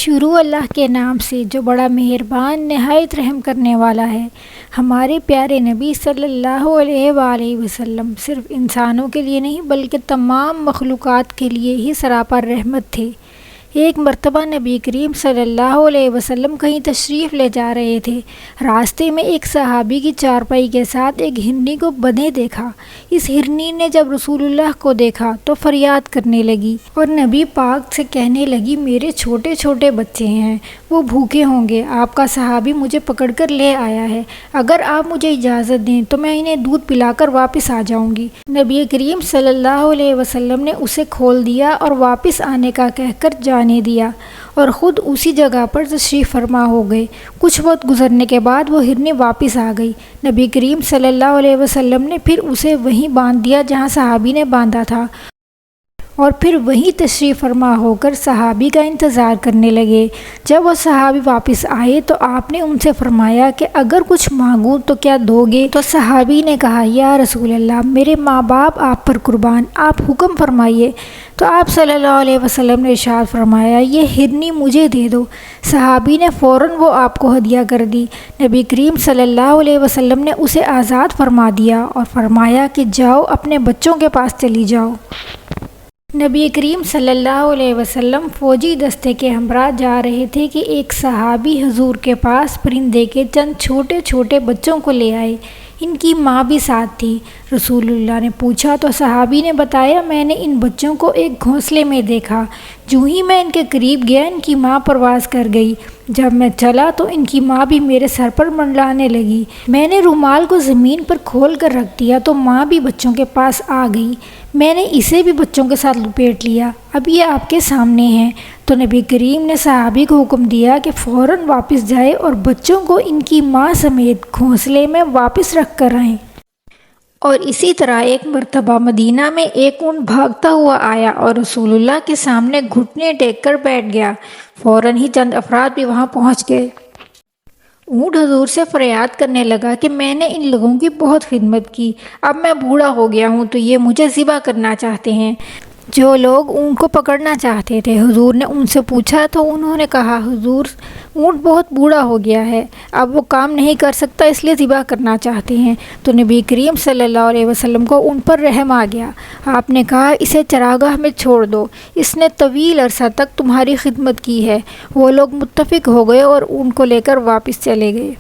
شروع اللہ کے نام سے جو بڑا مہربان نہایت رحم کرنے والا ہے۔ ہمارے پیارے نبی صلی اللہ علیہ وآلہ وسلم صرف انسانوں کے لیے نہیں بلکہ تمام مخلوقات کے لیے ہی سراپا رحمت تھے۔ ایک مرتبہ نبی کریم صلی اللہ علیہ وسلم کہیں تشریف لے جا رہے تھے۔ راستے میں ایک صحابی کی چارپائی کے ساتھ ایک ہرنی کو بندھے دیکھا۔ اس ہرنی نے جب رسول اللہ کو دیکھا تو فریاد کرنے لگی اور نبی پاک سے کہنے لگی، میرے چھوٹے چھوٹے بچے ہیں، وہ بھوکے ہوں گے، آپ کا صحابی مجھے پکڑ کر لے آیا ہے، اگر آپ مجھے اجازت دیں تو میں انہیں دودھ پلا کر واپس آ جاؤں گی۔ نبی کریم صلی اللہ علیہ وسلم نے اسے کھول دیا اور واپس آنے کا کہہ کر جانے دیا اور خود اسی جگہ پر تشریف فرما ہو گئے۔ کچھ وقت گزرنے کے بعد وہ ہرنی واپس آ گئی۔ نبی کریم صلی اللہ علیہ وسلم نے پھر اسے وہیں باندھ دیا جہاں صحابی نے باندھا تھا اور پھر وہیں تشریف فرما ہو کر صحابی کا انتظار کرنے لگے۔ جب وہ صحابی واپس آئے تو آپ نے ان سے فرمایا کہ اگر کچھ مانگوں تو کیا دو گے؟ تو صحابی نے کہا، یا رسول اللہ، میرے ماں باپ آپ پر قربان، آپ حکم فرمائیے۔ تو آپ صلی اللہ علیہ وسلم نے ارشاد فرمایا، یہ ہرنی مجھے دے دو۔ صحابی نے فوراً وہ آپ کو ہدیہ کر دی۔ نبی کریم صلی اللہ علیہ وسلم نے اسے آزاد فرما دیا اور فرمایا کہ جاؤ اپنے بچوں کے پاس چلی جاؤ۔ نبی کریم صلی اللہ علیہ وسلم فوجی دستے کے ہمراہ جا رہے تھے کہ ایک صحابی حضور کے پاس پرندے کے چند چھوٹے چھوٹے بچوں کو لے آئے۔ ان کی ماں بھی ساتھ تھی۔ رسول اللہ نے پوچھا تو صحابی نے بتایا، میں نے ان بچوں کو ایک گھونسلے میں دیکھا، جو ہی میں ان کے قریب گیا ان کی ماں پرواز کر گئی۔ جب میں چلا تو ان کی ماں بھی میرے سر پر منڈلانے لگی۔ میں نے رومال کو زمین پر کھول کر رکھ دیا تو ماں بھی بچوں کے پاس آ گئی۔ میں نے اسے بھی بچوں کے ساتھ لپیٹ لیا، اب یہ آپ کے سامنے ہیں۔ تو نبی کریم نے صحابی کو حکم دیا کہ فوراً واپس جائے اور بچوں کو ان کی ماں سمیت گھونسلے میں واپس رکھ کر آئیں۔ اور اسی طرح ایک مرتبہ مدینہ میں ایک اونٹ بھاگتا ہوا آیا اور رسول اللہ کے سامنے گھٹنے ٹیک کر بیٹھ گیا۔ فوراً ہی چند افراد بھی وہاں پہنچ گئے۔ اونٹ حضور سے فریاد کرنے لگا کہ میں نے ان لوگوں کی بہت خدمت کی، اب میں بوڑھا ہو گیا ہوں تو یہ مجھے ذبح کرنا چاہتے ہیں۔ جو لوگ اونٹ کو پکڑنا چاہتے تھے حضور نے ان سے پوچھا تو انہوں نے کہا، حضور اونٹ بہت بوڑھا ہو گیا ہے، اب وہ کام نہیں کر سکتا، اس لیے ذبح کرنا چاہتے ہیں۔ تو نبی کریم صلی اللہ علیہ وسلم کو ان پر رحم آ گیا۔ آپ نے کہا، اسے چراگاہ میں چھوڑ دو، اس نے طویل عرصہ تک تمہاری خدمت کی ہے۔ وہ لوگ متفق ہو گئے اور اونٹ کو لے کر واپس چلے گئے۔